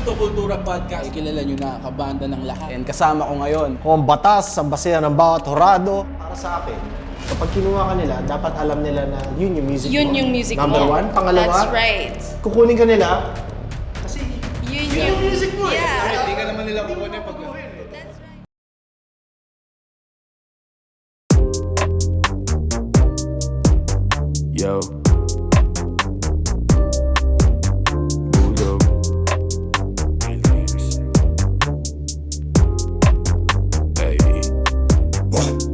to Kultura Podcast. Ay, kilala nyo na, kabanda ng lahat. And kasama ko ngayon. Kung ang batas sa basehan ng bawat horado, para sa akin, kapag kinuha ka nila, dapat alam nila na yun yung music Yun mo. yung music Number mo. one. Pangalawa, That's right. kukunin ka nila, kasi Yun yung music mo yeah. Hindi ka naman nila kukunin pag... That's right. Yo. Bulldog. Hey.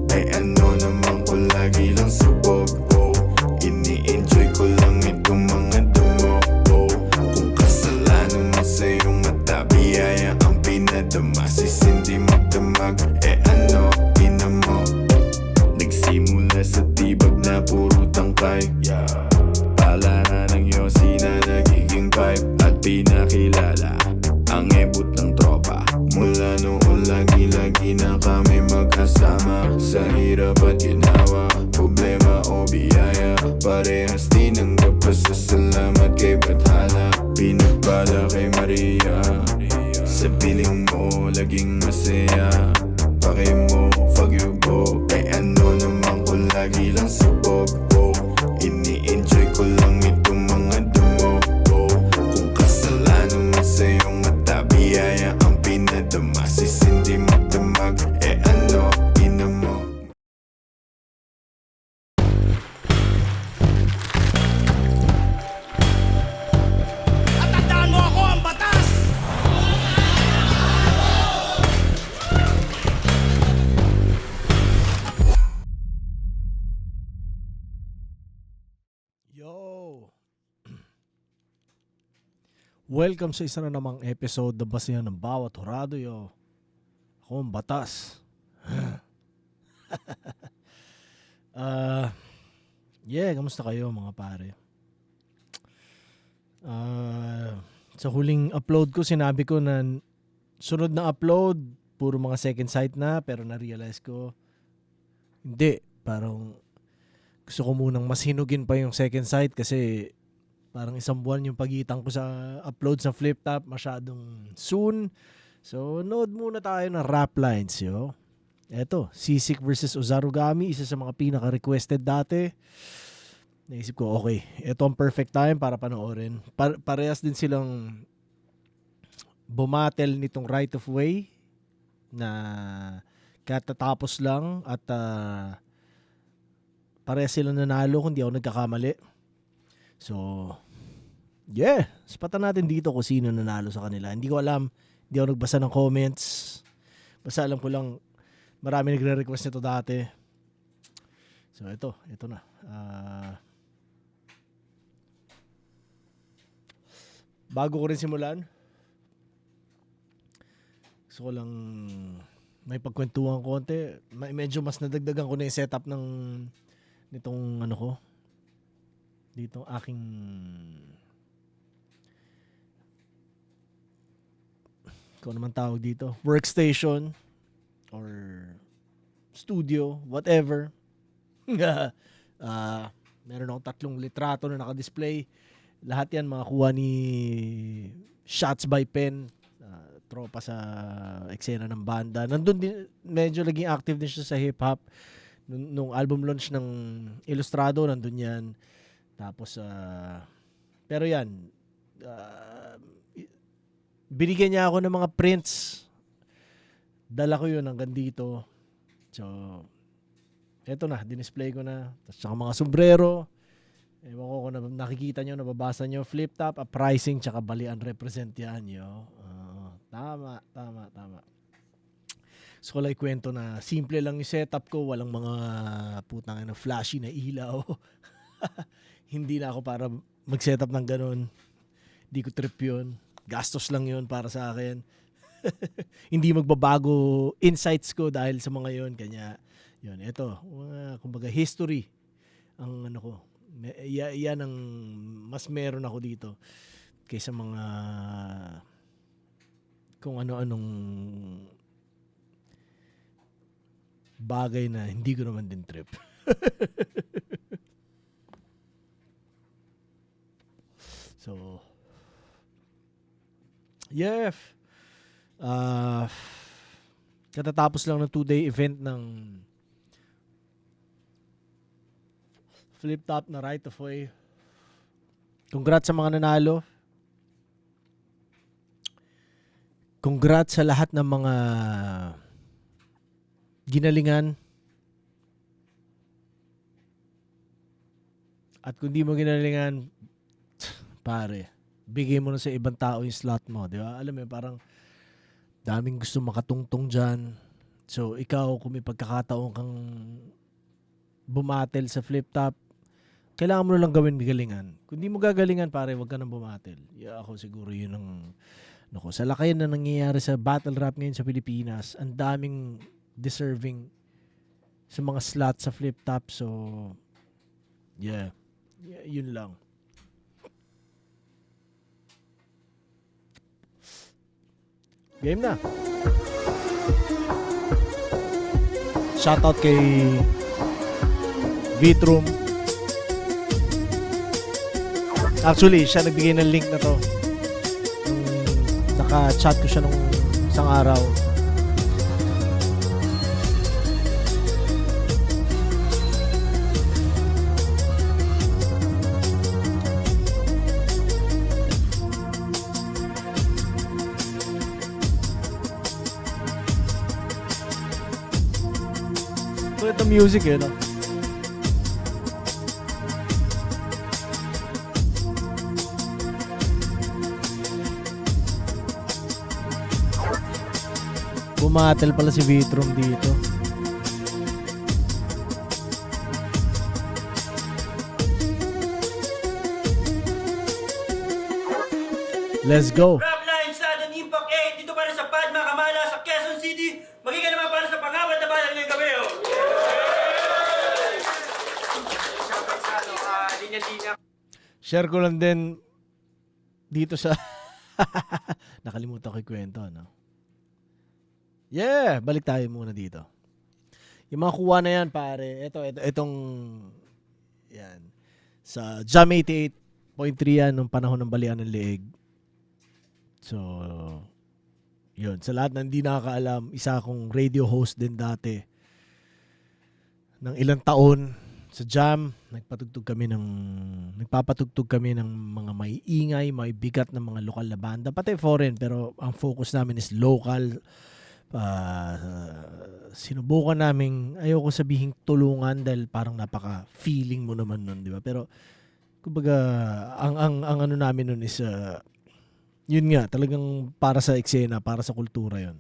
Ay ano naman ko lagi lang subok. Ini-enjoy ko lang itong mga damo. Kung kasalanan mo sa iyong mata, biyaya ang pinadama. Sisindi magdamag, ano, ina mo. Nagsimula sa tibag na puro tangkay. Pala na ng yosi na nagiging pipe. At pinakilala ang ebot ng tropa. Mula noon lagi-lagi na kami magkasama. Sa hirap at ginawa, problema o biyaya, parehas tinanggap. Pasasalamat kay Bathala, pinagpala kay Maria. Sa piling mo laging masaya. Pake mo, fuck you bo. Ay ano naman ko lagi lang subok. Ini-enjoy ko lang itong mga damo. Kung kasalanan mo sa iyong mata, biyaya ang pinadama. Sisindi magdamag, ano, ina mo. At tandaan mo ako ang batas! Yo! Welcome sa isa na namang episode ng Basihan ng Bawat Horado, yo. Ako ang batas. Kamusta kayo mga pare? Sa huling upload ko, sinabi ko na sunod na upload, puro mga second sight na, pero na-realize ko, hindi, parang gusto ko munang mas hinugin pa yung second sight kasi parang isang buwan yung pagitan ko sa upload sa Flip Top, masyadong soon. So, nood muna tayo ng rap lines, yo. Eto, Sisik versus Ozarugami, isa sa mga pinaka-requested dati. Naisip ko, okay, ito ang perfect time para panoorin. Parehas din silang bumatel nitong Right of Way na katatapos lang at parehas silang nanalo kung di ako nagkakamali. So, spatan natin dito kung sino nanalo sa kanila. Hindi ko alam, hindi ako nagbasa ng comments. Basta alam ko lang, marami nagre-request nito dati. So, ito na. Bago ko rin simulan, gusto ko lang may pagkwentuhan konti. Medyo mas nadagdagan ko na yung setup nitong ano ko. Dito aking kung naman tawag dito, workstation or studio, whatever. Meron akong 3 litrato na naka-display. Lahat yan mga kuha ni Shots by Pen, tropa sa eksena ng banda. Nandun din, medyo naging active din siya sa hip-hop. Nung album launch ng Ilustrado, nandun yan. Tapos, pero yan, binigyan niya ako ng mga prints. Dala ko yun hanggang dito. So, eto na, dinisplay ko na. Tapos saka mga sombrero. Ewan ko kung nakikita nyo, nababasa nyo, Flip Top, pricing, tsaka balian represent yan, yo. Tama. So, ko lang ikwento na simple lang yung setup ko, walang mga putang na flashy na ilaw. Hindi na ako para mag-setup ng ganun. Hindi ko trip yun. Gastos lang yun para sa akin. Hindi magbabago insights ko dahil sa mga yun. Kanya, yun, ito, kumbaga history ang ano ko. Yan ang mas meron ako dito kaysa mga kung ano-anong bagay na hindi ko naman din trip. So, Yeah. Katatapos lang ng 2-day event ng flip top na right of way. Congrats sa mga nanalo. Congrats sa lahat ng mga ginalingan. At kung di mo ginalingan, pare, bigay mo na sa ibang tao yung slot mo, di ba? Alam mo, parang daming gusto makatungtong dyan. So, ikaw, kung may pagkakataon kang bumatel sa flip top, kailangan mo lang gawin galingan. Kung di mo gagalingan, pare, wag ka nang bumatel. Yeah, ako siguro yun ang... Naku, sa laki na nangyayari sa battle rap ngayon sa Pilipinas, ang daming deserving sa mga slots sa flip top. So, yeah yun lang. Game na. Shoutout kay Vitrum. Actually, siya nagbigay ng link na to. Naka-chat ko siya nung isang araw. Ito music eh, no? Bumatel pala si Vitrum dito. Let's go. Rap line sa Dan Impact 8 dito para sa Padma Kamala sa Quezon City. Magiging naman para sa pangawat na balang ngayong gabi. Share ko lang din dito sa nakalimutan ko yung kwento, no? Yeah, balik tayo muna dito. Yung mga kuha na yan, pare. Itong yan. Sa Jam 88.3 yan nung panahon ng Balian ng Leeg. So, yun. Sa lahat na hindi nakakaalam, isa akong radio host din dati. Ng ilang taon sa Jam, nagpapatugtog kami ng mga may ingay, may bigat ng mga lokal na banda. Pati foreign, pero ang focus namin is local. Sinubukan namin, ayoko sabihing tulungan dahil parang napaka-feeling mo naman nun, di ba? Pero, kumbaga, ang ano namin nun is, yun nga, talagang para sa eksena, para sa kultura yun.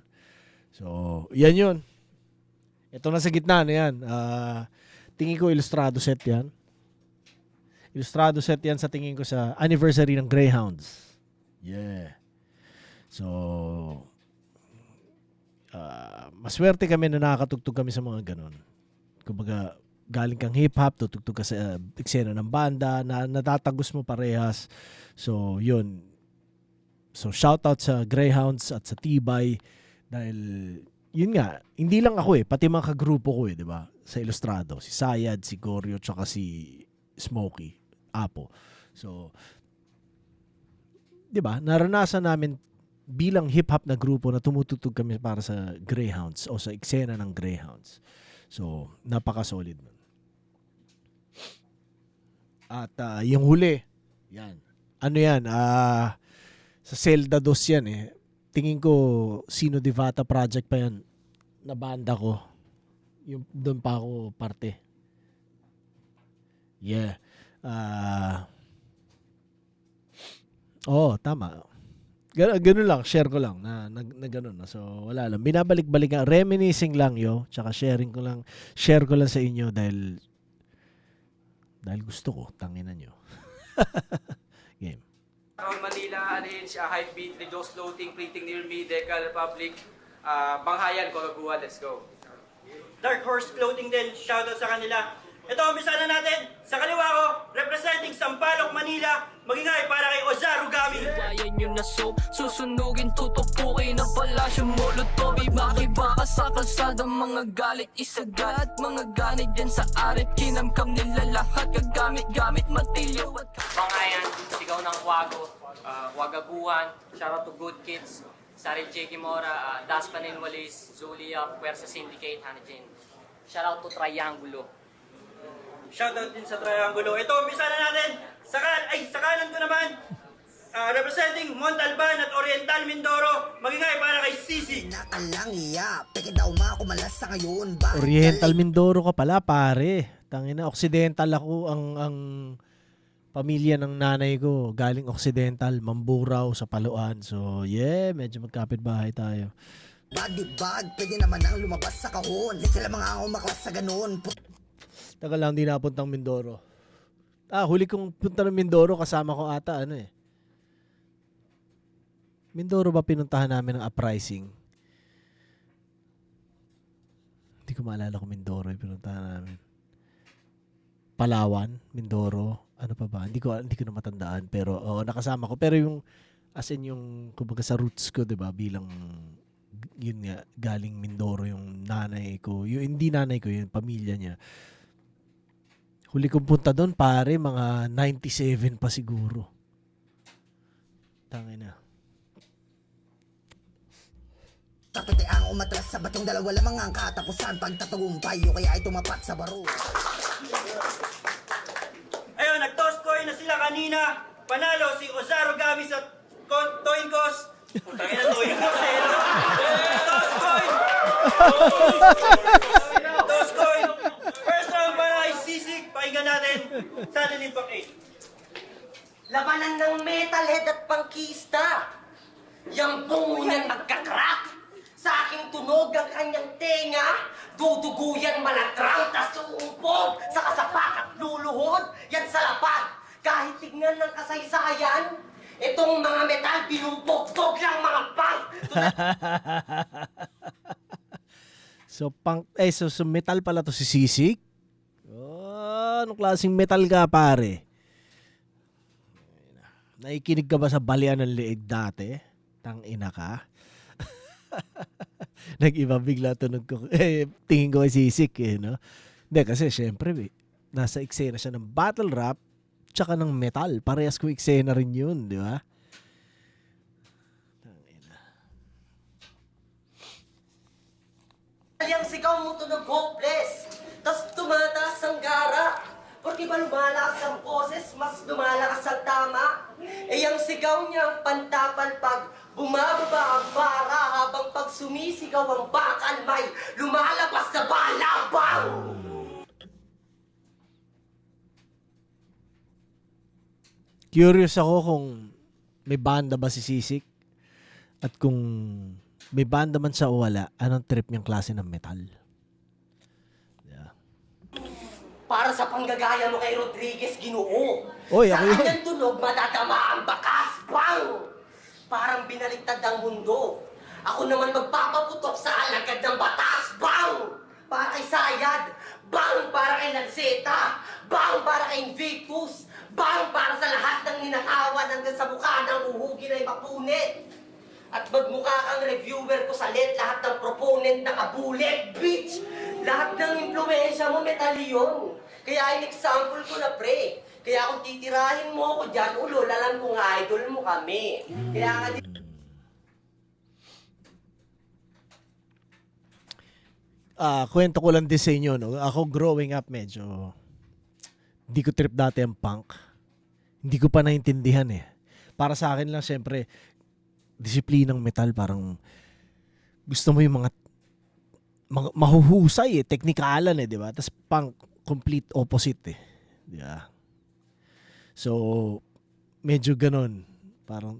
So, yan yun. Ito na sa gitna, ano yan? Tingin ko ilustrado set yan. Ilustrado set yan sa tingin ko sa anniversary ng Greyhounds. Yeah. So, maswerte kami na nakakatugtog kami sa mga ganun. Kumbaga, galing kang hip-hop, tutugtog ka sa eksena ng banda, na natatagos mo parehas. So, yun. So, shoutout sa Greyhounds at sa Tibay dahil, yun nga, hindi lang ako pati mga kagrupo ko di ba? Sa Ilustrado. Si Sayad, si Goryo, tsaka si Smokey, Apo. So, di ba? Naranasan namin bilang hip-hop na grupo na tumutugtog kami para sa Greyhounds o sa eksena ng Greyhounds. So, napaka-solid nun. At yung huli, yan. Ano yan? Sa Zelda 2 yan Tingin ko, Sino Divata project pa yan na banda ko. Yung doon pa ako parte. Yeah. Tama. Ganun lang, share ko lang na ganun na. So wala lang. Binabalik-balik reminiscing lang tsaka share ko lang sa inyo dahil gusto ko, tanginan nyo. Game. Manila, Arrange, Hypebeat, Redos Floating, Printing Near Me, Decal Republic, Banghayan, Coragua, let's go. Dark Horse Clothing din, shoutout sa kanila. Ito, umpisa na natin. Sa kaliwa ko, representing Sampaloc, Manila, magingay para kay Ozaru Gami. Bayan nyo na susunugin, tutupukin ang palasyo, Molotov, makibaka sa kalsadang mga galit, isagat, mga ganit dyan sa arit, kinamkam nila lahat, kagamit-gamit, matilyo at Banghayan, Sigaw ng Kwago, Wagaguhan, shoutout to Good Kids, Saril J. Kimora, Daspanin Walis, Zulia, Puersa Syndicate, Hanajin. Shoutout to Triangulo. Shoutout din sa Triangulo. Ito, umpisa na natin. Sa kanan ko naman, representing Montalban at Oriental Mindoro, magingay para kay Sisig. Oriental Mindoro ka pala, pare. Tangina, Occidental ako. Ang pamilya ng nanay ko galing Occidental, Mamburao sa Paluan. So, yeah, medyo magkapit bahay tayo. Bag, pwede naman ang lumabas sa kahon. Hindi sila mga umaklas sa ganun. Tagal lang di napuntang Mindoro. Huli kong punta ng Mindoro, kasama ko ata, Mindoro ba pinuntahan namin ng uprising? Hindi ko maalala kung Mindoro yung pinuntahan namin. Palawan, Mindoro, ano pa ba? Hindi ko na matandaan, pero nakasama ko. Pero yung, as in yung, kumbaga sa roots ko, diba, bilang, yun nga, galing Mindoro yung nanay ko. Yung hindi nanay ko, yung pamilya niya. Huli kong punta doon, pare, mga 97 pa siguro. Tangina. Tapos ang umatras sa batong dalawa lamang ang katapusan. Pagtatagumpay o kaya ay tumapat sa baro. Ayun, nag-toss coin na sila kanina. Panalo si Ozaro Gamis at Toinkos. Putangin na Toinkos eh, no? Toss coin! Toss coin! First round para kay Sisig. Pakinggan natin sa atin Impact 8. Labanan ng metalhead at pangkista. Yang bungo niyan magkakrak. Sa aking tunog ang kanyang tenga. Duduguyan malatrang, tas uumpog. Sa kasapak at luluhod. Yan sa lapad. Kahit tignan ng kasaysayan, itong mga metal binubugbog lang mga punk. So metal pala to si Sisig. Anong klaseng metal ka, pare? Naikinig ka ba sa Balian ng Leeg dati? Tangina ka. Nag-iba bigla tunog ko. Tingin ko kay Sisig no? Hindi, kasi syempre, nasa eksena siya ng battle rap tsaka ng metal. Parehas ko eksena rin yun, di ba? Yang sigaw mo tunog hopeless, tas tumataas ang gara. Porque ba lumalakas ang boses, mas lumalakas ang tama? Yang sigaw niya ang pantapalpag, bumababa ang bara habang pag sumisigaw ang bakal may lumalabas na balabang. Curious ako kung may banda ba si Sisig at kung may banda man siya o wala, anong trip niyang klase ng metal? Yeah. Para sa panggagaya mo kay Rodriguez, Ginoo. Oy, sa ako yun. kanyang tunog, madadama ang bakas, bang! Parang binaliktad ang mundo. Ako naman magpapaputok sa alagad ng batas, bang! Para kay Sayad, bang! Para kay Lanceta, bang! Para kay Invictus, bang! Para sa lahat ng ninakawan hanggang sa mukha ng uhugin ay mapunit. At magmukha kang reviewer ko sa lahat ng proponent na kabulit, bitch! Lahat ng impluensya mo, metal yun. Kaya in-example ko na, pre. Kaya kung titirahin mo ako dyan, ulo, alam kong idol mo kami. Kaya nga Kwento ko lang din sa inyo, no? Ako growing up, medyo hindi ko trip dati ang punk. Hindi ko pa naintindihan Para sa akin lang, syempre, disiplinang metal, parang gusto mo yung mga mahuhusay teknikalan di ba? Tapos punk, complete opposite di ba? So, medyo ganon. Parang,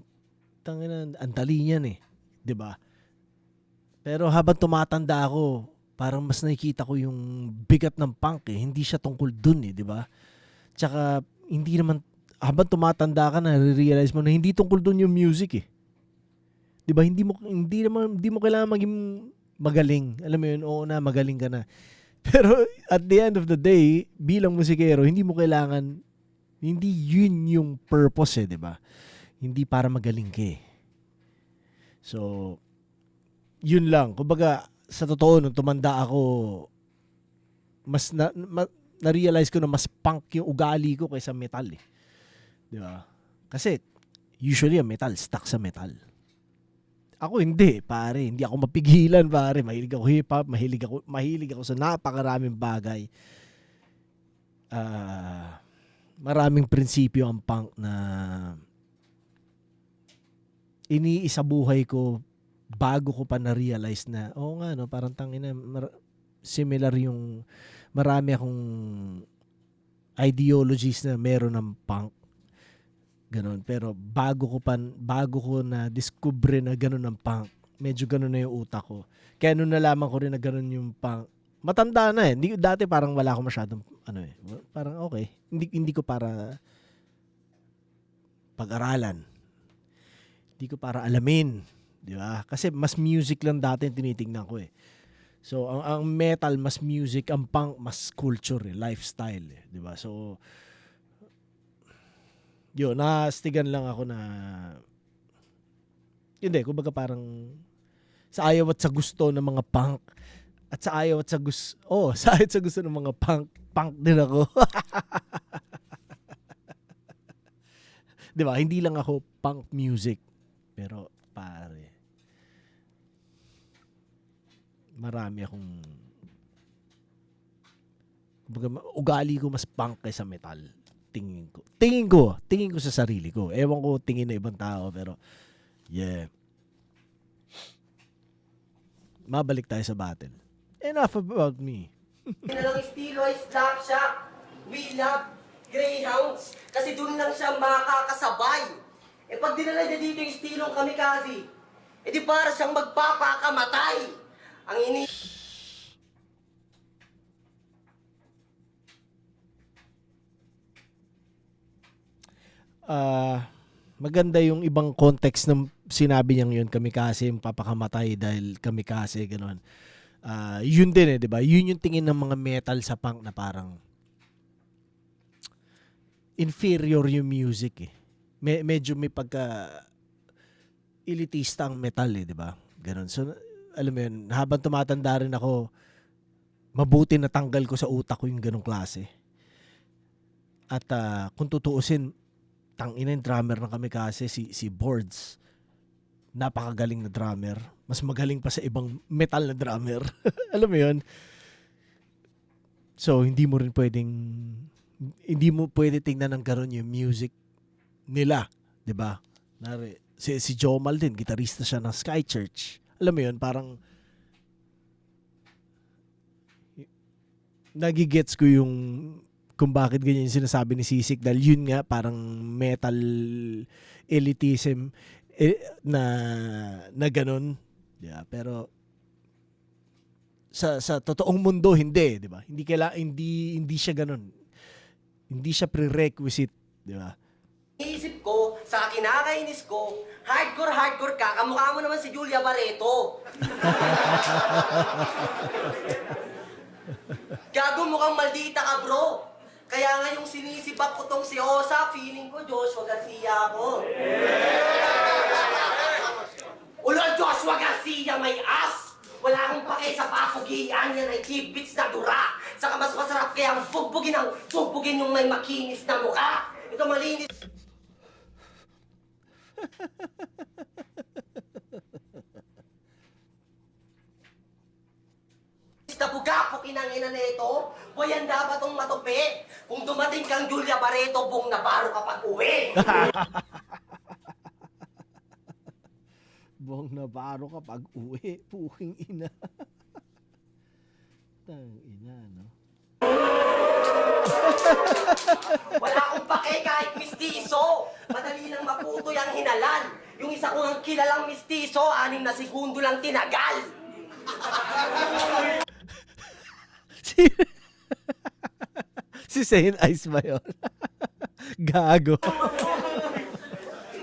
tangina, ang dali niyan di ba? Pero habang tumatanda ako, parang mas nakikita ko yung bigat ng punk Hindi siya tungkol dun di ba? Tsaka, hindi naman, habang tumatanda ka na, realize mo na hindi tungkol dun yung music Di ba? Hindi mo kailangan maging magaling. Alam mo yun, oo na, magaling ka na. Pero at the end of the day, bilang musikero, hindi mo kailangan, hindi yun yung purpose di ba? Hindi para magaling ka So, yun lang. Kumbaga, sa totoo, nung tumanda ako, mas na-realize ko na mas punk yung ugali ko kaysa metal Di ba? Kasi usually ang metal, stuck sa metal. Ako hindi, pare. Hindi ako mapigilan, pare. Mahilig ako hip-hop, mahilig ako sa napakaraming bagay. Maraming prinsipyo ang punk na iniisa buhay ko bago ko pa na-realize na, oo nga, no, parang tangina, similar yung marami akong ideologies na meron ng punk. Ganon. Pero bago ko na discover na ganon ang punk, medyo ganon na yung utak ko. Kaya nung nalaman ko rin na ganon yung punk, matanda na eh. Dati parang wala ako masyadong, parang okay. Hindi ko para pag-aralan. Hindi ko para alamin. Di ba? Kasi mas music lang dati yung tinitingnan ko eh. So, ang metal, mas music. Ang punk, mas culture eh. Lifestyle eh. Di ba? So, yun, nastigan lang ako na hindi, kumbaga parang sa ayaw at sa gusto ng mga punk at sa ayaw at sa gusto sa ayaw at sa gusto ng mga punk din ako. Di ba? Hindi lang ako punk music, pero pare, marami akong kumbaga, ugali ko mas punk kaysa metal. Tingin ko sa sarili ko. Ewan ko tingin na ibang tao, pero yeah. Mabalik tayo sa battle. Enough about me. Ang estilo ay Slapshot. We love Greyhounds. Kasi doon lang siya makakasabay. Pag dinala niya dito yung estilong kamikaze, di para siyang magpapakamatay. Ang maganda yung ibang context ng sinabi niyang yun, kamikaze, papakamatay dahil kamikaze, gano'n. Yun din eh, di ba? Yun yung tingin ng mga metal sa punk na parang inferior yung music eh. Medyo may pagka elitista ang metal eh, di ba? Gano'n. So, alam mo yun, habang tumatanda rin ako, mabuti na tanggal ko sa utak ko yung ganong klase. At kung tutuusin, tangina yung drummer ng kamikaze, si Boards. Napakagaling na drummer. Mas magaling pa sa ibang metal na drummer. Alam mo yun? So, hindi mo pwede tingnan ng ganon yung music nila. Diba? Si Jomal din, gitarista siya ng Sky Church. Alam mo yun, parang nagigets ko yung kung bakit ganyan yung sinasabi ni Sisik dahil yun nga parang metal elitism na ganun. Yeah, pero sa totoong mundo hindi, 'di ba? Hindi siya ganun. Hindi siya prerequisite, 'di ba? Iisip ko, sa kinakainis ko, hardcore ka, kamukha mo naman si Julia Barreto. Gago, mukhang maldita ka, bro. Kaya nga yung sinisibak ko tong si Osa, feeling ko Joshua Garcia ako. Ulol, Joshua Garcia, may ass! Wala akong pake sa pasugian, yan ay kibits na dura. Saka mas masarap kaya ang bugbugin yung may makinis na mukha. Ito malinis. Nabugapukin ang ina nito, boyan dapat tong matupi. Kung dumating kang Julia Barreto, buong nabaro kapag uwi. Buong nabaro kapag uwi, puking ina. Tang ina, no? Wala akong pake kahit mistiso. Madali lang maputo yung hinalan. Yung isa ko ang kilalang mistiso, 6 na segundo lang tinagal. Si Saint Ice ba yun? Gago.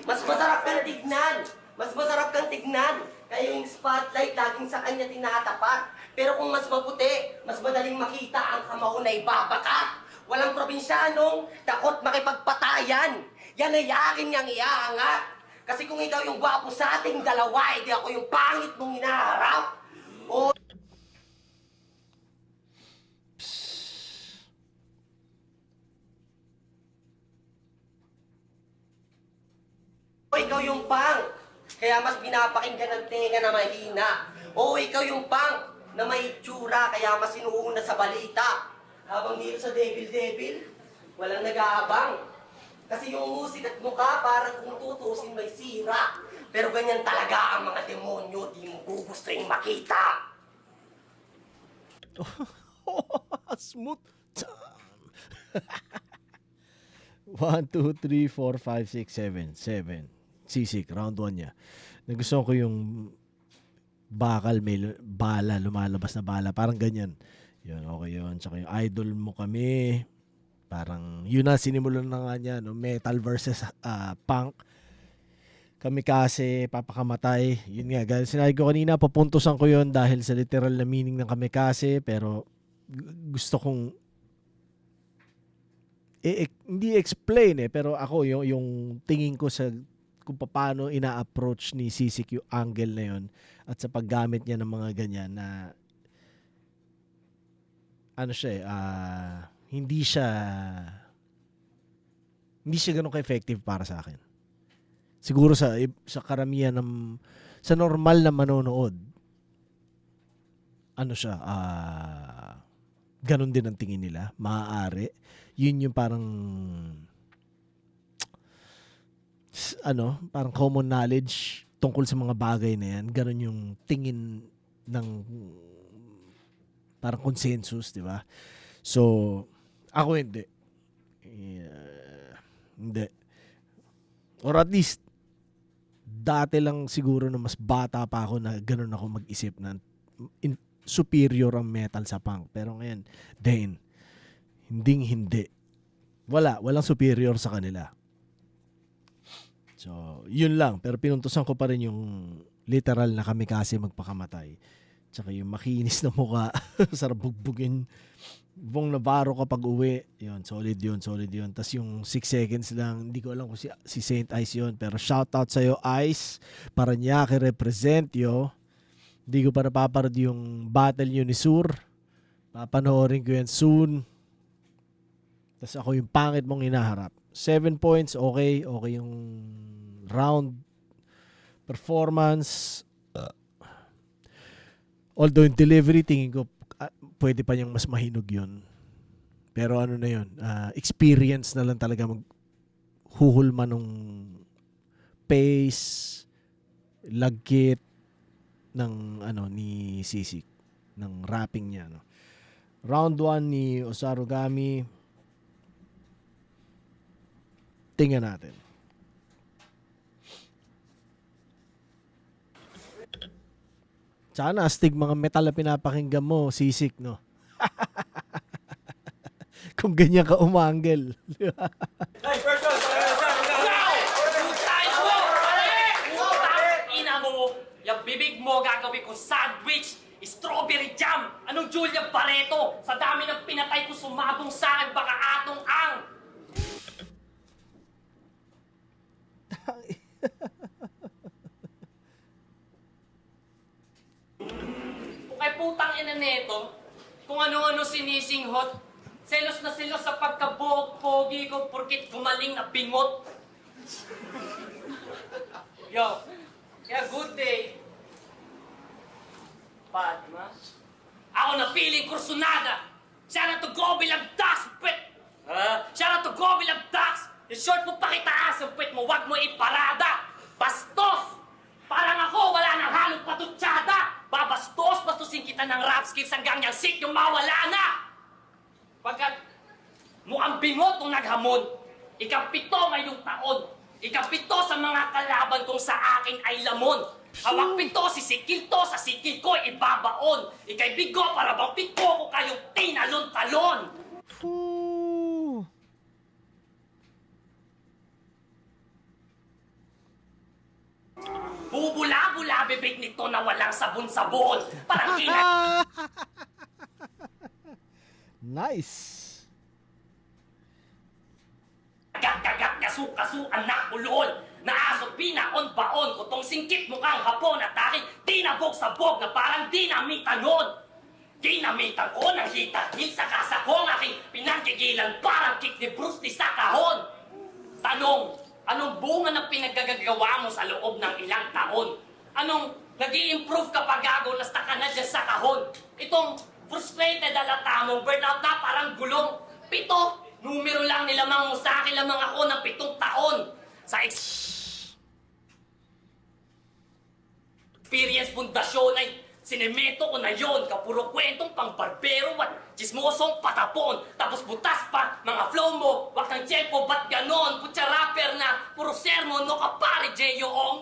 Mas masarap kang tignan. Mas masarap kang tignan. Kaya yung spotlight laging sa kanya tinatapat. Pero kung mas maputi, mas madaling makita ang kamao na ibabakat. Walang probinsyanong takot makipagpatayan. Yan ay akin niyang iaangat. Kasi kung ikaw yung gwapo sa ating dalawa, hindi ako yung pangit mong hinaharap. O ikaw yung pang. Kaya mas pinapakinggan ng tenga na mahina. Oo, ikaw yung pang na may itsura, kaya mas inuuna sa balita. Habang dito sa Devil, walang nag-aabang. Kasi yung musik at mukha parang kung tutusin may sira. Pero ganyan talaga ang mga demonyo, di mo gugustuhin makita. Smooth. 1, 2, 3, 4, 5, 6, 7. Sisik, round 1 niya. Nagustuhan ko yung bakal, may bala, lumalabas na bala. Parang ganyan. Yun, okay yun. Tsaka yung idol mo kami. Parang, yun na, sinimulan na nga niya, no? Metal versus punk. Kami kasi, papakamatay. Yun nga, guys, sinabi ko kanina, pupuntusan ko yun dahil sa literal na meaning ng kami kasi. Pero, gusto kong hindi explain pero ako yung tingin ko sa kung paano ina-approach ni Sisik yung angle na yun at sa paggamit niya ng mga ganyan na ano siya hindi siya ganun ka-effective para sa akin. Siguro sa karamihan sa normal na manonood ano siya ganun din ang tingin nila, maaari. Yun yung parang parang common knowledge tungkol sa mga bagay na yan. Ganun yung tingin ng parang consensus, di ba? So, ako hindi. Hindi. Or at least, dati lang siguro na mas bata pa ako na ganun ako mag-isip na superior ang metal sa punk. Pero ngayon, hindi. Walang superior sa kanila. So, yun lang. Pero pinuntusan ko pa rin yung literal na kami kasi magpakamatay. Tsaka yung makinis na mukha. Sarap bugbugin. Bong Navarro kapag uwi. Yun, solid yun. Tapos yung 6 seconds lang. Hindi ko alam kung si Saint Ice yun. Pero shoutout sa'yo, Ice. Paranaque represent yo. Hindi ko pa napaparod yung battle nyo ni Sur. Papanoorin ko yan soon. Tapos ako yung pangit mong hinaharap. 7 points, okay. Okay yung round performance. Although yung delivery, tingin ko pwede pa niyang mas mahinog yun. Pero ano na yun, experience na lang talaga maghuhulma nung pace, lagkit ng ni Sisik, ng rapping niya. No? Round 1 ni Osarugami. Tingnan natin. Sana astig mga metal na pinapakinggan mo, Sisik, no? Kung ganyan ka umanggel. Hey, first one! Ina mo, yung bibig mo gagawin ko sandwich, strawberry jam, anong Julia Barreto? Sa dami ng pinatay ko sumabong sa akin, baka atong ang. Kay putang ina neto, kung ano-ano sinisinghot, selos na selos sa pagkabuhok-pogi ko porkit gumaling na bingot. Yo, kaya good day. Padma, ako na piling kursunada. Siya na to go bilang das, pwet. Siya na to go bilang das. Yung short mo pakitaas, ang pwet mo, wag mo iparada. Bastos! Parang ako, wala nang halong patutsada. Bastusin kita ng rap skills hanggang niyang sit yung mawala na. Pagkat mukhang bingot kung naghamon. Ika-7 ngayong taon. Ika-7 sa mga kalaban kung sa akin ay lamon. Hawak 7 si sikil to, sa sikil ko ibabaon. Ika'y bigo para bang piko ko kayong tinalon-talon. Bubula-bula bibig nito na walang sabon-sabon. Parang Nice. Gagat-gagat kasu-kasu anak ulol. Naasok binaon baon ko tong singkit mukhang hapon at aking tinabog sa bog na parang dinamitan nun. Dinamitan ko ng hitahil sa kasakong aking pinanggigilan parang kick ni Bruce Lee sa kahon. Tanong, Anong bunga ng pinaggagawa mo sa loob ng ilang taon? Anong nag-i-improve kapag gago nasta ka na dyan sa kahon? Itong frustrated alata mo, burnout na parang gulong. 7, numero lang nilamang mo sa akin lamang ako ng 7 taon. Sa experience pundasyon ay sinemento ko na yon, kapuro kwentong pang barbero at chismosong patapon. Tapos butas pa, mga flow mo, wag kang tiyempo, ba't ganon? Putya rapper na, puro sermon, no ka pare, J.O.ong.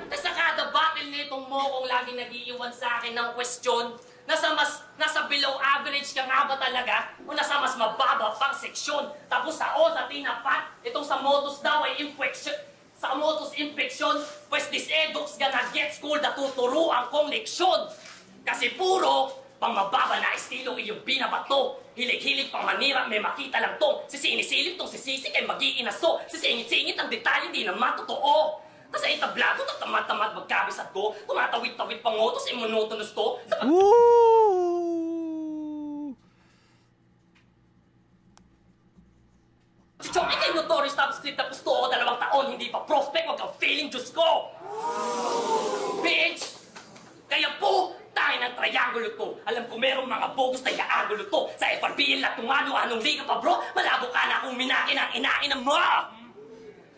Tapos sa kada battle nitong mokong lagi nag-iiwan sa akin ng question, nasa below average ka nga ba talaga? O nasa mas mababa pang seksyon? Tapos sa tinapat, itong sa motos daw ay infection. Sa motos infection, pues this edux gonna get school na tuturuan kong leksyon. Kasi puro pang mababa na estilo iyong binabato. Hilig-hilig pang manira, may makita lang tong sisinisilip tong sisisik ay mag-iinaso. Sisingit-singit ang detalye, di naman totoo. Tapos ay tablado, tamad-tamad magkabisat ko. Tumatawid-tawid pang motos, monotonous to. Woo! Si Chong, ikay notorious tapos street tapos to, 2 taon, hindi pa prospect, wag kang feeling, Diyos ko! Bitch! Kaya po, tayo ng triangulo to. Alam ko merong mga bogus na iaangulo to. Sa FRB, lahat ng anong liga pa bro, malabo ka na kung minakin ang inain mo!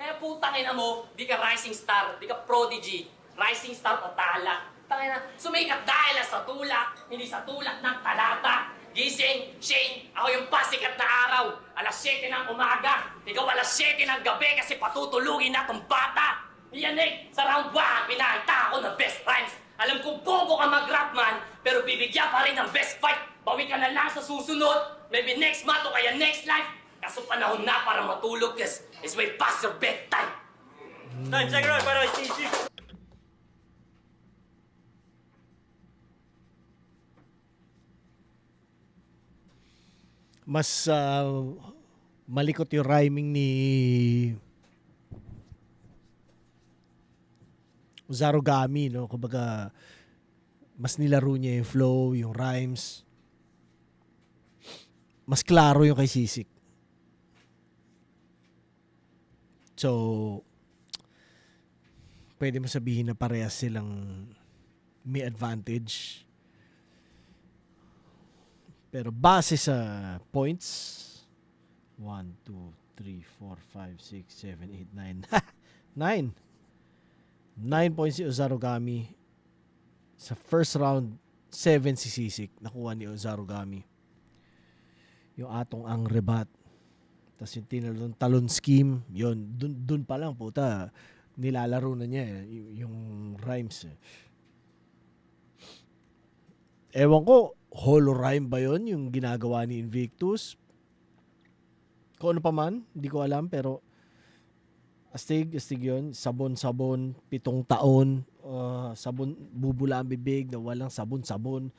Kaya putangin na mo, di ka rising star, di ka prodigy, rising star o tala. Tangin na, sumikat dahil sa tulak, hindi sa tulak ng talata. Gising, Shane, ako yung pasikat na araw. Alas 7 ng umaga, ikaw alas 7 ng gabi kasi patutulugin na tong bata. Yan sa round 1, pinahita ako ng best rhymes. Alam kong bobo ka mag-rap man, pero bibigyan pa rin ng best fight. Bawi ka na lang sa susunod, maybe next month o kaya next life. Kaso panahon na para matulog, yes, it's way past your bedtime. Time check round para kay CC. Mas malikot yung rhyming ni Zarugami, no? Kumbaga, mas nilaro niya yung flow, yung rhymes. Mas klaro yung kay Sisik. So, pwede mo sabihin na parehas silang may advantage. Pero base sa points, 1, 2, 3, 4, 5, 6, 7, 8, 9. 9 points si Ozarugami. Sa first round, 7 si Sisik. Nakuha ni Ozarugami. Yung atong ang rebat. Tapos yung tinalon talon scheme, yun, dun pa lang puta, nilalaro na niya yung rhymes. Ewan ko, holo rhyme ba yun, yung ginagawa ni Invictus? Kung ano pa man, hindi ko alam, pero astig yun. Sabon-sabon, 7 taon, sabon, bubula ang bibig na walang sabon-sabon.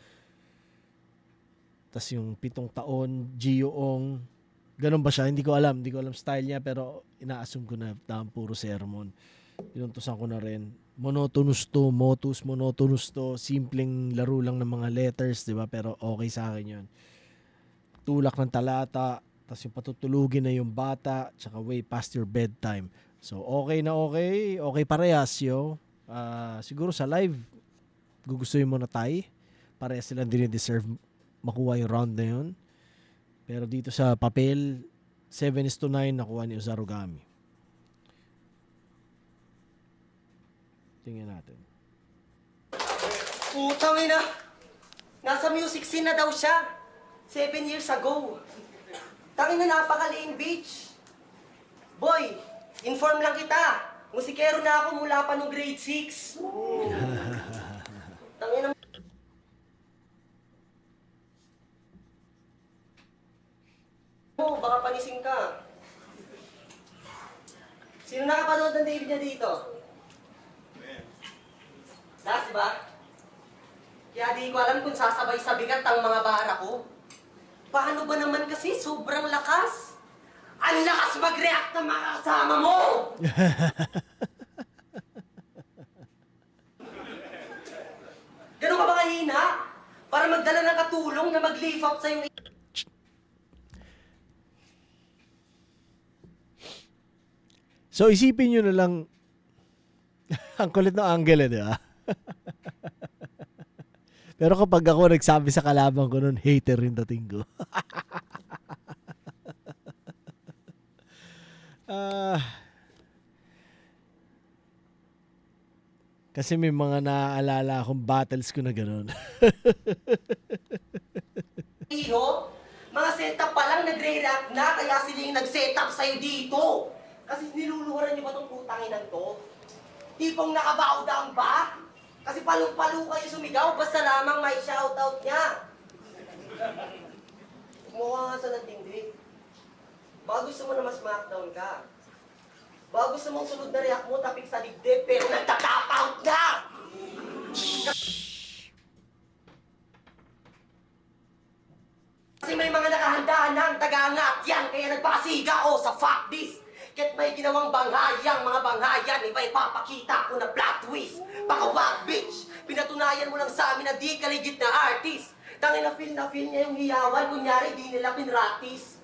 Tapos yung 7 taon, Gio-ong, ganun ba siya? Hindi ko alam style niya, pero ina-assume ko na puro sermon. Pinuntusan ko na rin. Monotonous to, monotonous to, simpleng laro lang ng mga letters, di ba? Pero okay sa akin yun. Tulak ng talata, tapos yung patutulugin na yung bata, tsaka way past your bedtime. So, okay parehas yo. Siguro sa live, gugustuhin mo na tayo. Parehas silang din-deserve makuha yung round na yun. Pero dito sa papel, 7-9 nakuha ni Ozarugami. Tingnan natin. Putang ina! Nasa music scene na daw siya. 7 years ago. Tangin na napakaliing bitch. Boy, inform lang kita. Musikero na ako mula pa nung grade 6. Tangin na. Baka panising ka. Sino nakapanood ng David niya dito? Das, diba? Kaya di ko alam kung sasabay sa bigat ang mga bara ko. Paano ba naman kasi sobrang lakas? Ang lakas mag-react ng mga kasama mo! Ganun ka ba kahina? para magdala ng katulong na mag-lift up sa'yo. So isipin nyo na lang, ang kulit ng angle di ba? Pero kapag ako nagsabi sa kalaban ko nun, hater rin dating ko. Kasi may mga naaalala akong battles ko na gano'n. Iho, mga setup pa lang nagre-react na, kaya sila yung nag-setup sa'yo dito. Kasi niluluhuran niyo ba itong putangin to? Tipong nakabaw down ba? Kasi palong-palo kayo sumigaw, basta lamang may shoutout niya. Mukha nga sa natindi. Baka gusto mo na mas smackdown ka. Baka gusto mong sunod na react mo, tapik sa dibdib, pero nagtatap out na! Kasi may mga nakahanda ng taga-angat yan, kaya nagpakasiga o sa fuck this. Kahit may ginawang banghayang mga banghayan, iba ipapakita ko na plot twist. Baka wag, bitch! Pinatunayan mo lang sa amin na di ka legit na artist. Tangin na feel niya yung hiyawan, kunyari di nila pinratis.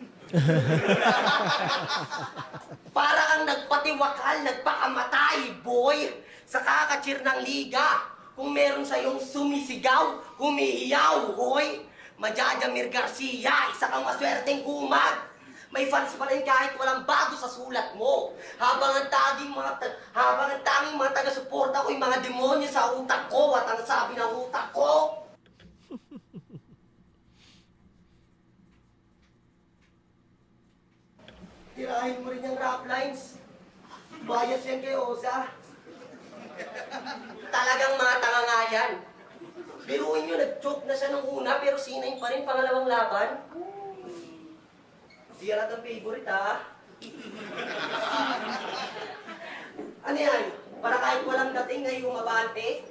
Para kang nagpatiwakal, nagpakamatay, boy! Sa kakachir ng liga, kung meron sa'yong sumisigaw, humihiyaw, hoy! Majajamir Garcia, isa kang maswerteng kumag! May fans pa rin kahit walang bago sa sulat mo. Habang ang tanging mga taga-suporta ko, yung mga demonyo sa utak ko at ang sabi ng utak ko. Tirahin mo rin yung rap lines. Bias yan kay Oza. Talagang mga tanga nga yan. Biruin nyo, nag-choke na siya nung una, pero sinay pa rin pangalawang laban. Di yan ang favorite, ha? Ano yan? Para kahit walang dating na yung abante?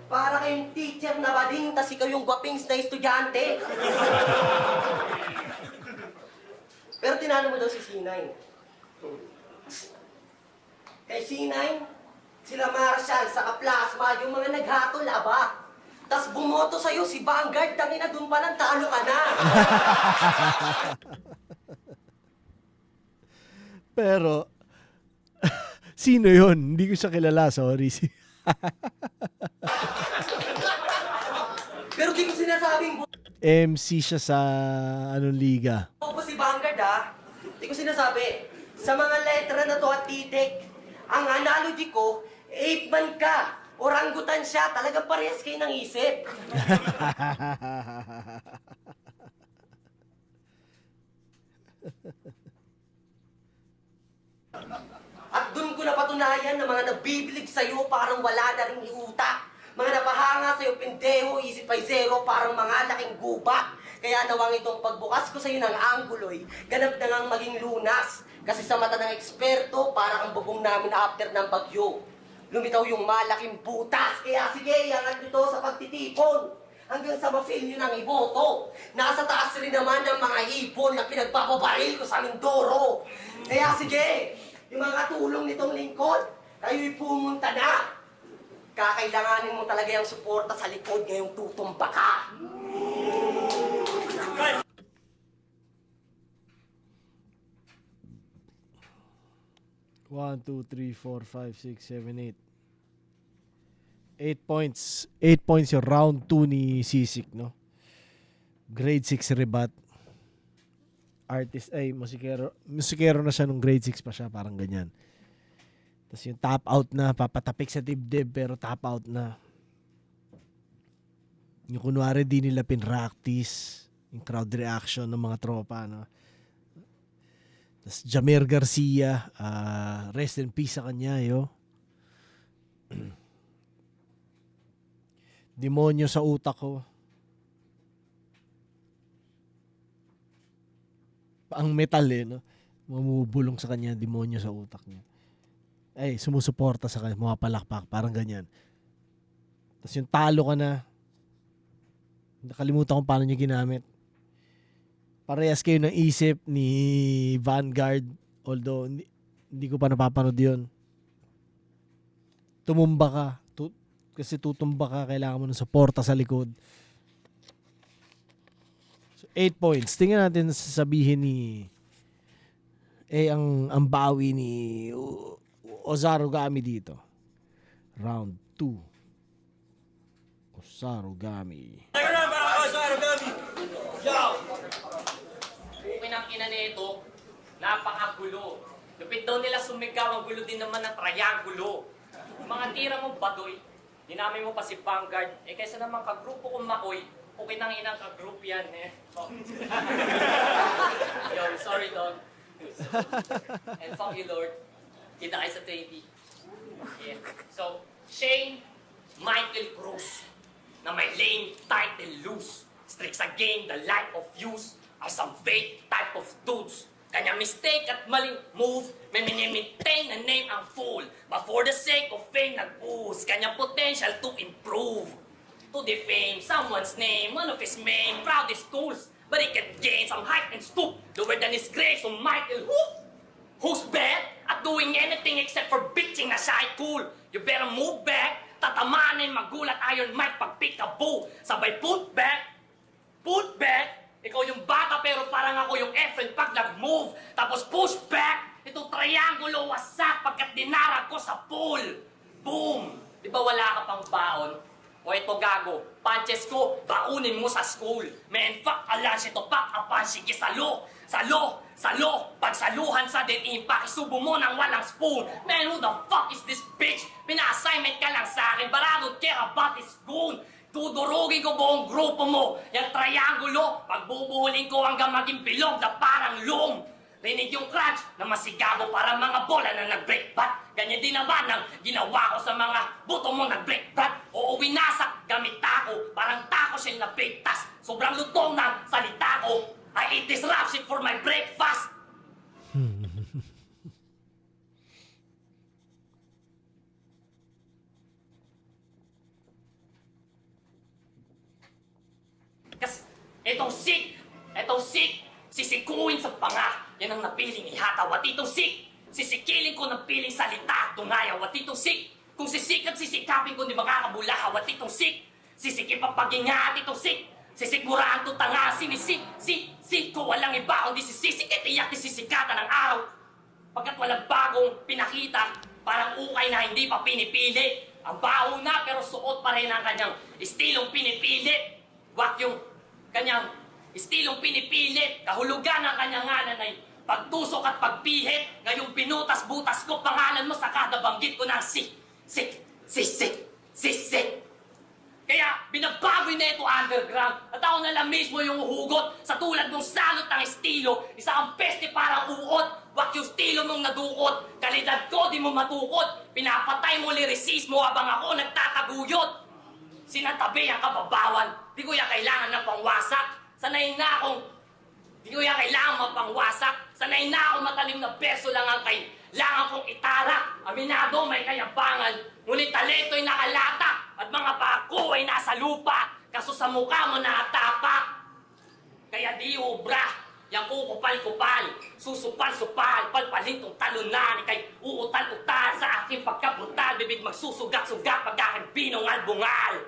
Para kayong teacher na bading, tas ikaw yung gwapings na estudyante? Pero tinalo mo daw si C9. Kay C9, sila Marshall, saka Plasma, yung mga naghatol, aba. Tas bumoto sa'yo si Vanguard, tangina dun pa lang talo ka na. Pero, sino yon? Hindi ko siya kilala, sorry. Pero di ko sinasabing MC siya sa anong liga. bobo si Vanguard, ha? Di ko sinasabi. Sa mga letra na to at titik, ang analogy ko, ape man ka, orangutan siya, talagang parehas kayo ng isip. At dun ko napatunayan na mga nabibilig sa'yo parang wala na rin iutak. Mga napahanga sa'yo pendeho, isip ay zero, parang mga laking gubat. Kaya nawang itong pagbukas ko sa'yo ng angguloy, ganap na ngang maging lunas. Kasi sa mata ng eksperto, parang ang bubong namin after ng bagyo. Lumitaw yung malaking butas. Kaya sige, iangat nyo to sa pagtitipon. Hanggang sa ma-feel nyo ng iboto. Nasa taas rin naman ng mga ibon na pinagpapabaril ko sa Mindoro. Kaya sige, yung mga tulong nitong lingkod, kayo'y pumunta na. Kakailanganin mo talaga yung suporta sa likod ngayong tutumba ka. One, 2, 3, 4, 5, 6, 7, 8. 8 points. 8 points yung round 2 ni Sisik, no? Grade 6 rebat. Artist, musikero na siya nung grade 6 pa siya, parang ganyan. Tapos yung top out na, papatapik sa dibdib, pero top out na. Yung kunwari di nila pinractice, yung crowd reaction ng mga tropa, no? Tapos Jamir Garcia, rest in peace sa kanya, yo. Demonyo sa utak ko. Ang metal no? Mamubulong sa kanya, demonyo sa utak niya. Ay, sumusuporta sa kanya, mapalakpak, parang ganyan. Tapos yung talo ka na, nakalimutan kung paano niya ginamit. Parehas kayo ng isip ni Vanguard, although hindi ko pa napapanood yun. Tumumba ka, kasi tutumba ka, kailangan mo ng suporta sa likod. 8 points. Tingnan natin sasabihin ni ang bawi ni Ozarugami dito. Round 2. Ozarugami. Teka na, para ako sa Aragami. Yo! Pinang ina nito, napakagulo. Lupit daw nila sumigaw, ang gulo din naman ng triangulo. Mga tira mo badoy, dinami mo pa si Vanguard, kaysa naman kagrupo kong makoy, okay nang inang kagroup yan eh. Oh. Yo, sorry dog. And fuck you Lord, kita kayo sa 20. Yeah. So, Shane Michael Cruz, na may lame title loose, strict sa game, the life of use, are some fake type of dudes. Kanya mistake at maling move, may minimaintain na name ang fool. But for the sake of fame, nag-ooze, kanya potential to improve. To defame someone's name, one of his main proudest tools. But he can gain some height and stoop, lower than his grade, so Michael, who's bad at doing anything except for bitching na siya ay cool. You better move back, tatamanin, magulat, Iron Mike, pag peekaboo. Sabay put back, ikaw yung bata pero parang ako yung Efren pag nag-move. Tapos push back, itong triangulo wasak pagkat dinarag ko sa pool. Boom! Di ba wala ka pang baon? O ito gago, punches ko, baunin mo sa school. Man, fuck alas ito, pak apan, sige salo. Pagsaluhan sa dead impact, isubo mo ng walang spoon. Man, who the fuck is this bitch? Pina-assignment ka lang sa akin, but I don't care about this goon. Tudurugin ko buong grupo mo, yung triangulo, pagbubuhulin ko hanggang maging bilog na parang loom. Rinig yung crunch na masigago para mga bola na nag-break bat. Ganyan din naman ang ginawa ko sa mga buto mo nag-break bat. Oo, winasak gamit tako, parang tako shell na pigtas. Sobrang lutong ng salita ko. I eat this rap shit for my breakfast. Kasi etong sick, sisikuin sa panga. Yan ang napiling ihataw at itong sick. Sisikilin ko ng piling salita at tungayaw at itong sick. Kung sisik at sisikapin ko di makakabulahaw at itong sick. Sisikip ang paghinga at itong sick. Sisigmuraan to tanga, sinisik ko walang iba kundi sisisik at iyak sisikatan ng araw. Pagkat walang bagong pinakita, parang ukay na hindi pa pinipili. Ang baho na pero suot pa rin ang kanyang estilong pinipilit. Wak yung kanyang estilong pinipilit. Kahulugan ng kanyang ngalan ay pagtusok at pagpihit. Ngayong pinutas-butas ko pangalan mo sa kada banggit ko ng sik. Kaya binabagoy na ito underground at ako na lang mismo yung hugot sa tulad mong salot ng estilo. Isa kang peste parang uot. Wak yung estilo mong nadukot. Kalidad ko di mo matukot. Pinapatay mo lirisismo habang ako nagtataguyot. Sinatabi ang kababawan. Di ko yan kailangan ng pangwasak. Sanay na akong Sanay na akong matalim na beso lang ang kailangan kong itarak. Aminado may kayabangan. Ngunit taleto'y nakalata. At mga pako ay nasa lupa. Kaso sa mukha mo nakatapak. Kaya di ubra. Yang kukupal-kupal. Susupal-supal. Palpalin tong talunan. Kay uutal-utal sa aking pagkabrutal. Bibig magsusugat-sugat pag aking binungal-bungal.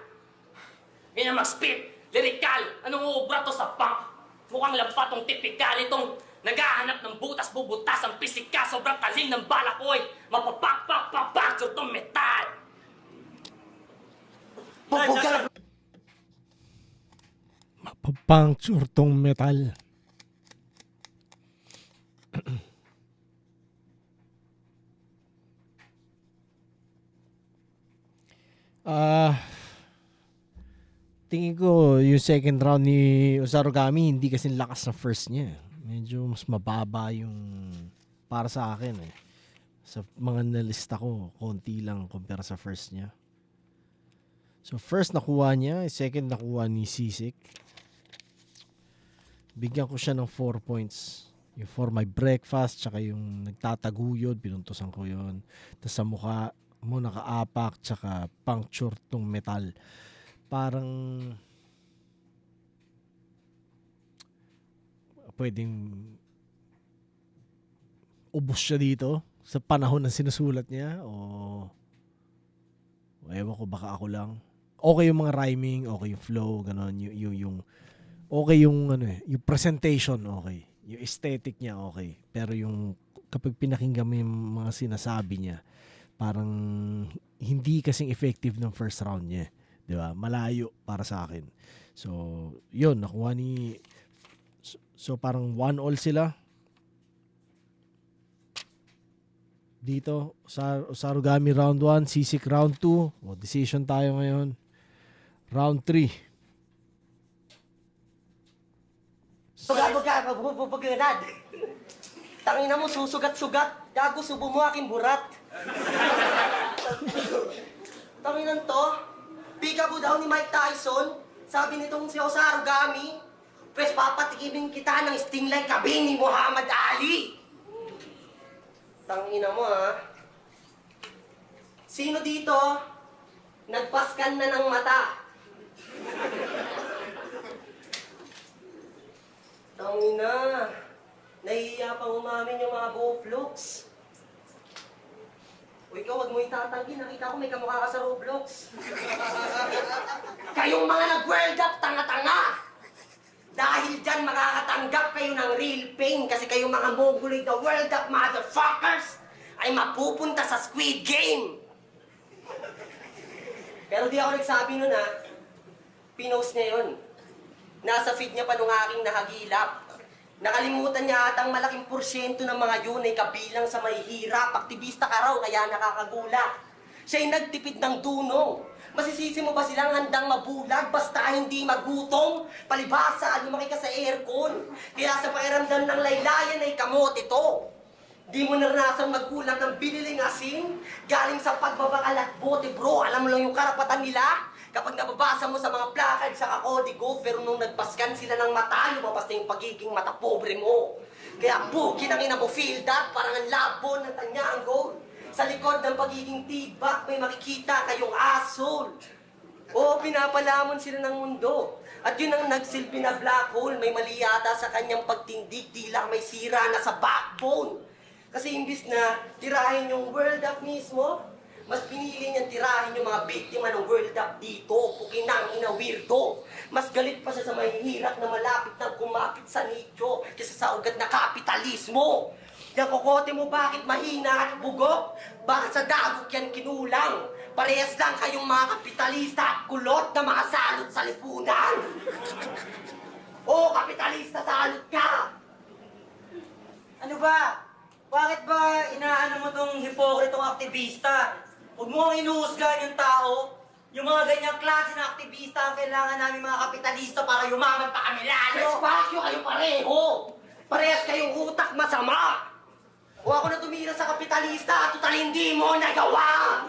Ganyan mag-spit. Lirikal. Anong ubra to sa punk? Mukhang lampa tong tipikal. Itong naghahanap ng butas, bubutas ang pisika. Sobrang talim ng bala ko ay mapapak-pak-pak-pak tong metal. Mapapuncture tong metal. Tingin ko yung second round ni Ozarugami hindi kasi lakas na first niya. Medyo mas mababa yung para sa akin eh. Sa mga nalista ko, konti lang compare sa first niya. So first nakuha niya, second nakuha ni Sisik. Bigyan ko siya ng 4 points. Yung for my breakfast, tsaka yung nagtataguyod, pinuntusan ko yun. Tapos sa mukha mo nakaapak, tsaka puncture tong metal. Parang pwedeng ubos siya dito sa panahon na sinusulat niya o ewan ko baka ako lang. Okay yung mga rhyming, okay yung flow, gano'n, yung okay yung yung presentation okay. Yung aesthetic niya okay. Pero yung kapag pinakinggan mo yung mga sinasabi niya, parang hindi kasing effective ng first round niya. 'Di ba? Malayo para sa akin. So, yun, nakuha ni so parang 1-1 sila. Dito, Sarugami round 1, Sisik round 2. O, decision tayo ngayon. Round 3. Pagkakabugagad. Tangina mo, susugat-sugat. Gago, subo mo aking burat. Tanginan to. Pika daw ni Mike Tyson. Sabi nitong si Osarugami, pwes papatikimin kita ng sting like kabi ni Muhammad Ali. Tangina mo ha. Sino dito nagpaskan na ng mata? Tangina. Nahihiya pang umamin yung mga boflux. O ikaw, wag mo itatanggi. Nakita ko may kamukha ka sa Roblox. Kayong mga nag-world up, tanga-tanga! Dahil dyan, makakatanggap kayo ng real pain kasi kayong mga moguloy the world up motherfuckers ay mapupunta sa Squid Game. Pero di ako nagsabi nun ha. Pinost niya yun. Nasa feed niya pa nung aking nahagilap. Nakalimutan niya atang malaking porsyento ng mga yun ay kabilang sa may hirap. Aktivista ka raw, kaya nakakagulat. Siya'y nagtipid ng dunong. Masisisi mo ba silang handang mabulag basta hindi magutom? Palibhasa, lumaki ka sa aircon. Kaya sa pakiramdam ng laylayan ay kamot ito. Di mo naranasang magkulang ng biniling asin? Galing sa pagbabakal at bote bro, alam mo lang yung karapatan nila? Kapag nababasa mo sa mga placard sa kakodigo, pero nung nagpaskan sila ng mata, lumabas na yung pagiging mata pobre mo. Kaya bukin ang ina mo, feel that, parang ang labo ng tanya ang goal. Sa likod ng pagiging tibak, may makikita kayong asshole. Oo, pinapalamon sila ng mundo. At yun ang nagsilbi na black hole, may mali yata sa kanyang pagtindig, tila may sira na sa backbone. Kasi imbis na tirahin yung world up mismo, mas pinili niyang tirahin yung mga biktima ng world up dito. Pukinang ina weirdo. Mas galit pa siya sa mahihirap na malapit na kumapit sa nicho kaysa sa ugat na kapitalismo. Yung kokote mo bakit mahina at bugok? Baka sa dagok yan kinulang. Parehas lang kayong mga kapitalista at kulot na mga salot sa lipunan. Oo, kapitalista, salot ka! Ano ba? Bakit ba inaano mo tong hipokritong aktivista? Huwag mo ang inuhusgahan yung tao. Yung mga ganyang klase na aktivista ang kailangan namin mga kapitalista para yumaman pa kami lalo. Espasyo kayo pareho! Parehas kayong utak masama! O ako na tumira sa kapitalista at total hindi mo nagawa!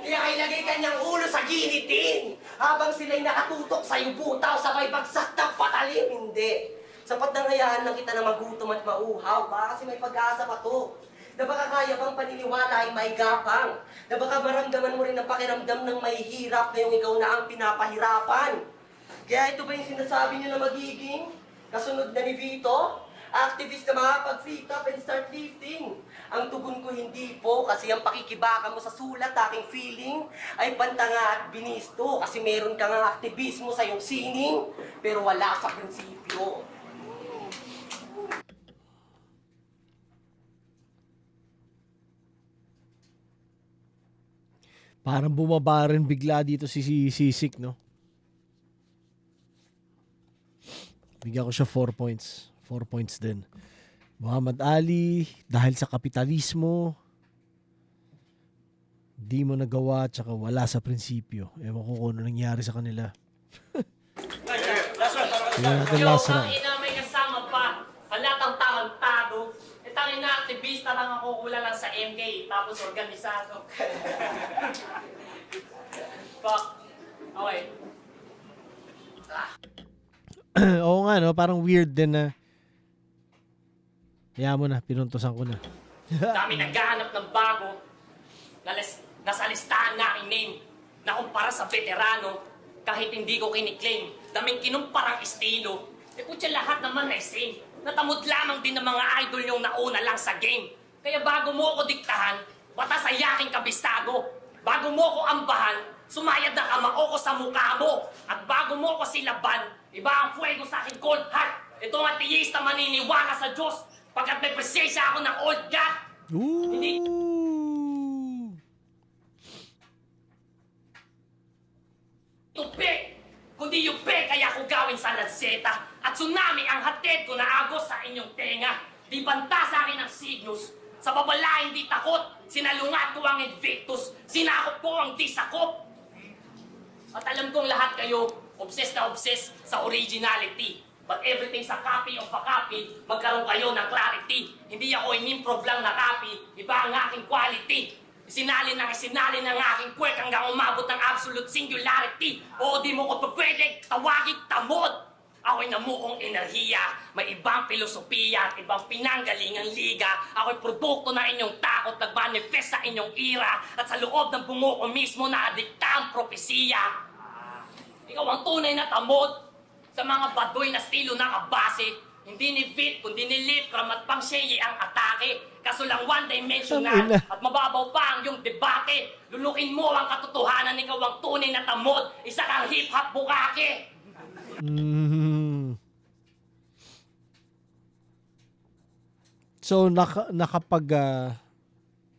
Kaya ilagay kanyang ulo sa ginitin habang sila'y nakatutok sa butaw sabay bagsak ng patalim. Hindi. Sapat nang hayaan lang kita na magutom at mauhaw. Baka kasi may pag-asa pa to. Na baka kaya bang paniniwala ay may gapang. Na baka maramdaman mo rin ang pakiramdam ng may hirap na yung ikaw na ang pinapahirapan. Kaya ito ba yung sinasabi niyo na magiging kasunod na ni Vito? Activist na makapag-free up and start lifting. Ang tugon ko hindi po kasi ang pakikibaka mo sa sulat, aking feeling, ay pantanga at binisto. Kasi meron kang aktivismo sa iyong sining, pero wala sa prinsipyo. Parang bumaba rin bigla dito si Sisik, no? Bigyan ko siya 4 points. 4 points din. Muhammad Ali, dahil sa kapitalismo, di mo nagawa, tsaka wala sa prinsipyo. Ewan ko kung ano nangyari sa kanila. Tingnan natin last round. Ina, may kasama pa. Halatang tarantado. E tangin na aktivista lang ako, wala lang sa MK, tapos organisado. Fuck. Okay. Oo nga, no? Parang weird din na kaya mo na, pinuntosan ko na. Dami naghahanap ng bago. Nasa listahan na aking name. Na kumpara sa veterano, kahit hindi ko kiniklaim. Daming kinumparang estilo. E kutya lahat naman ay same. Natamod lamang din ng mga idol yung nauna lang sa game. Kaya bago mo ko diktahan, batas ay yaking kabistado. Bago mo ko ambahan, sumayad na kamao ko sa mukha mo. At bago mo ko silaban, iba ang fuego sa aking cold heart. Ito ang ateista maniniwala sa Diyos pagkat may presensya ako ng old God. Hindi tupi, kundi yupi kaya ko gawin sa lanseta. At tsunami ang hatid ko na agos sa inyong tenga. Di banta sa akin ang signus. Sa babala hindi takot. Sinalungat ko ang Invictus. Sinakop ko ang disakop. At alam kong lahat kayo, obsessed na obsessed sa originality. But everything's a copy of a copy, magkaroon kayo ng clarity. Hindi ako in-improve lang na copy, iba ang aking quality. Isinalin ng aking quirk hanggang umabot ng absolute singularity. O di mo ko pa pwedeng tawagin tamod. Ako'y namuong enerhiya, may ibang filosofiya at ibang pinanggalingang liga. Ako'y produkto na inyong takot, nag-manifest sa inyong ira. At sa loob ng bungo ko mismo na adikta ang propesiya. Ikaw ang tunay na tamod sa mga baduy na estilo ng abase. Hindi ni Vit, kundi ni Lipcram at pang Shea ang atake. Kaso lang one-dimensional at mababaw pa ang iyong debate. Lulukin mo ang katotohanan, ikaw ang tunay na tamod. Isa kang hip-hop bukake. So, nakapag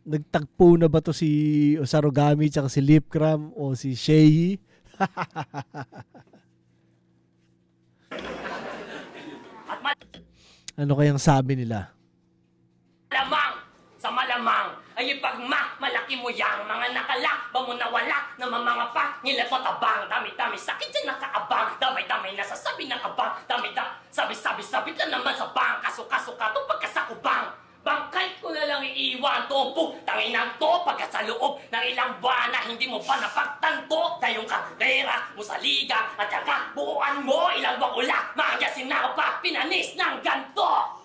nagtagpo na ba to si Osarogami tsaka si Lipcram o si Shea? Ano kayang sabi nila? Malamang sa malamang ay malaki mo yang mga nakalak ba mo nawala na mga pa ngilat matabang dami-dami sakit dyan nakaabang damay-damay nasasabi ng abang dami-dami sabi-sabi ka naman sa bang kaso-kaso ka to pagkasakubang bangkay ko na lang iiwan to tangin ng to pagkat sa loob ng ilang buwan na hindi mo pa napagtanto na yung karera mo sa liga at yung kabuuan mo ilang buwang ula magasin na pa pinanis ng ganto.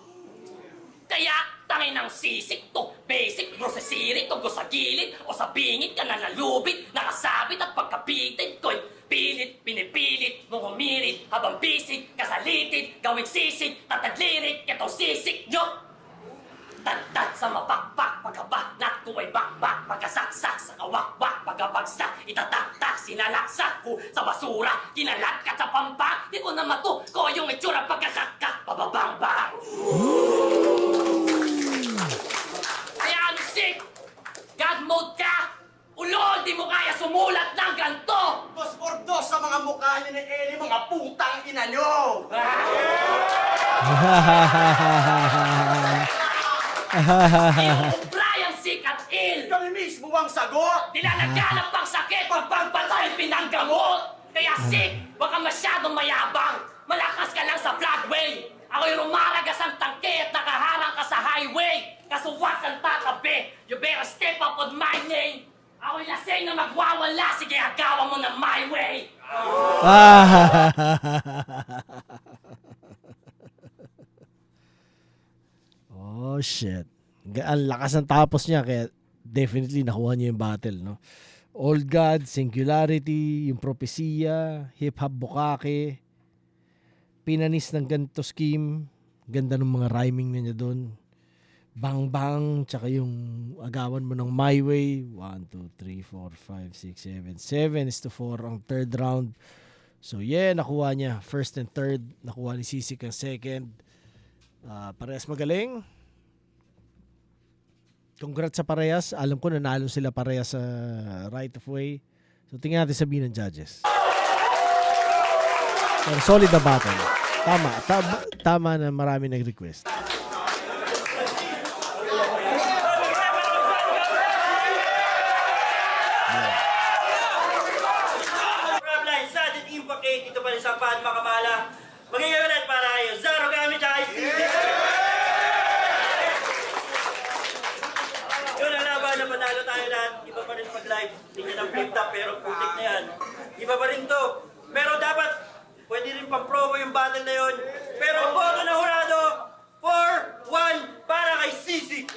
Kaya, tangin ng sisik to, basic, bro sa sirit, o sa gilid, o sa bingit ka na nalubit, nakasabit at pagkapitin ko'y pilit, pinipilit, mong humirit, habang bisig, kasalitid, gawing sisig, tatadlirik, itong sisik nyo. Tad-tad sa mapakpak, pagkabanat ko ay bakbak, pagkasaksak sa kawakbak, pagkabagsak, itataktak, sinalaksak ko sa basura, kinalat ka sa pampak, di ko na matu, ko yung itsura pagkakakak, pababang-bang. Kaya sick, God mode ka, ulol, di mo kaya sumulat ng ganto. Dos por dos sa mga mukha niyo ni Eli, mga putang ina nyo! Yung Brian sick at ill. Kami mismo ang sagot! Nilalagyan pang sakit pag pagpatay pinanggamot. Kaya sick, baka masyadong mayabang. Malakas ka lang sa floodway. Ako'y rumaragas ang tangke at nakaharang ka sa highway. Kaso wag kang tatabi. You better step up on my name. Ako'y lasing na magwawala. Sige, agawan mo na my way. Oh, shit. Ang lakas ng tapos niya, kaya definitely nakuha niya yung battle, no? Old God, Singularity, yung propesiya, hip-hop bukake, pinanis ng ganito scheme, ganda ng mga rhyming niya doon. Bang bang, tsaka yung agawan mo ng my way. 1, 2, 3, 4, 5, 6, 7. 7 is to 4 ang third round. So yeah, nakuha niya. First and third, nakuha ni Sisik ang second. Parehas magaling. Congrats sa parehas. Alam ko nanalo sila parehas sa right of way. So tingnan natin sabihin ng judges. Pero solid na battle. Tama na marami nag-request. Problem, sudden impact dito pa rin sa Pad Makamala. Magiging ulit para kayo. Zaro gamit at ICC. Yun ang laban na panalo tayo lahat. Iba pa rin pag-live. Hindi ng flip-top pero putik na yan. Iba pa rin to. Pero dapat pwede rin pang-promo yung battle na yun. Pero ang boto na hurado, 4-1 para kay Sisi.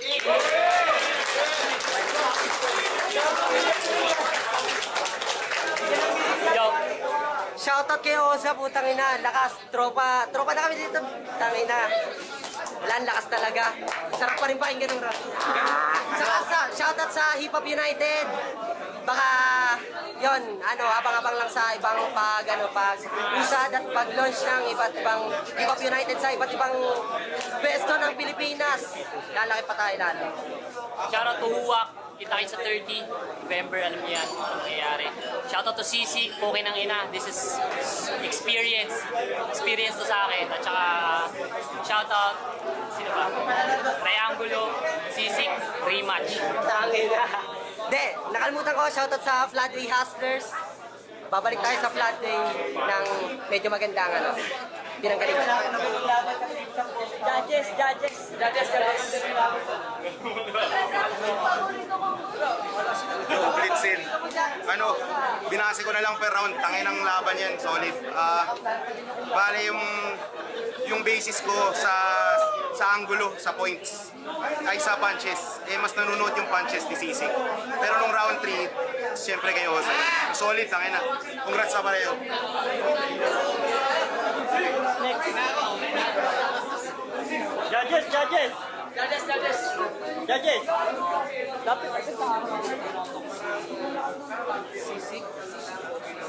Shoutout kay Osa, putang ina. Lakas, tropa na kami dito. Tangina. Wala, ang lakas talaga. Sarap pa rin pakinggan ng rap. Saka shoutout sa Hip Hop United. Baka, yon abang-abang lang sa ibang pag-usad at pag-launch ng iba't ibang Hip Hop United sa iba't ibang pwesto ng Pilipinas. Lalaki pa tayo lalo. Shoutout to Huwak. Kita-kits sa 30 November, alam niyo yan, ano mangyayari. Shoutout to Sisi, okay ng ina. This is experience to sa akin. At saka, shoutout, sino ba? Triangulo, Sisi, rematch. Tangin na. Hindi, nakalimutan ko, shoutout sa Floodway Hustlers. Babalik tayo sa Floodway ng medyo magandang pinanggaling. Judges. Blitzin. Binase ko na lang per round. Tangin ang laban yan, solid. Bale yung basis ko sa angulo, sa points, ay sa punches. Mas nanunod yung punches ni Sisig. Pero nung round 3, siyempre kayo, solid, tangin na. Congrats sa pareho. Judges!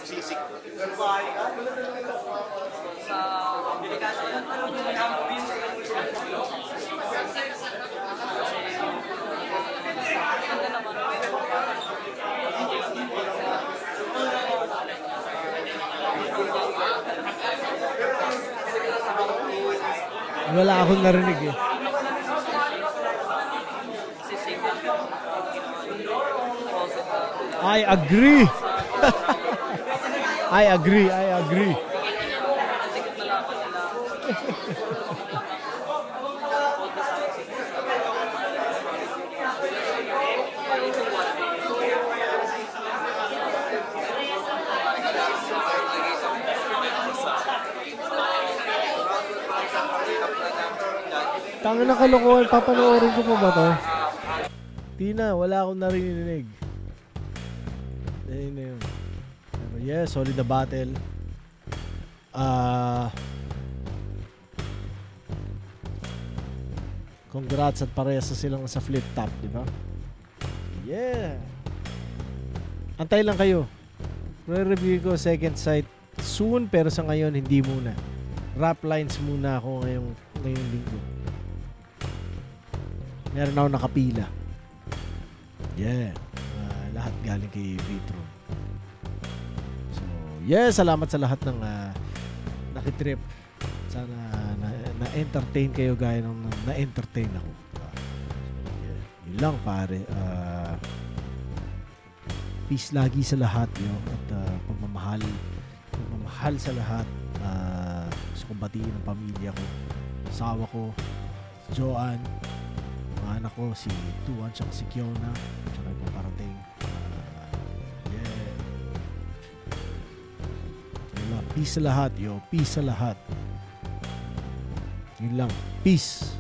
Sisig. Wala akong narinig eh. I agree. I agree. Tangin na kalokohan, papanoorin ko pa ba to? Tina, wala akong narinig. Ayun na yun. Pero yeah, solid na battle. Congrats at parehas na silang sa flip top, di ba? Yeah! Antay lang kayo. Re-review ko second sight soon, pero sa ngayon hindi muna. Rap lines muna ako ngayong linggo. Meron ako nakapila. Yeah. Lahat galing kay Vitro. So, yeah, salamat sa lahat ng nakitrip. Sana na-entertain kayo gaya ng na-entertain ako. So, yeah. Yun lang pare. Peace lagi sa lahat, yo. At pagmamahal sa lahat. Gusto kong batiin ang pamilya ko, asawa ko, si Joanne, mga anak ko, si Tuan, tsaka si Kiona, tsaka yung paparating. Yeah. Peace sa lahat, yo. Peace sa lahat. Yun lang. Peace.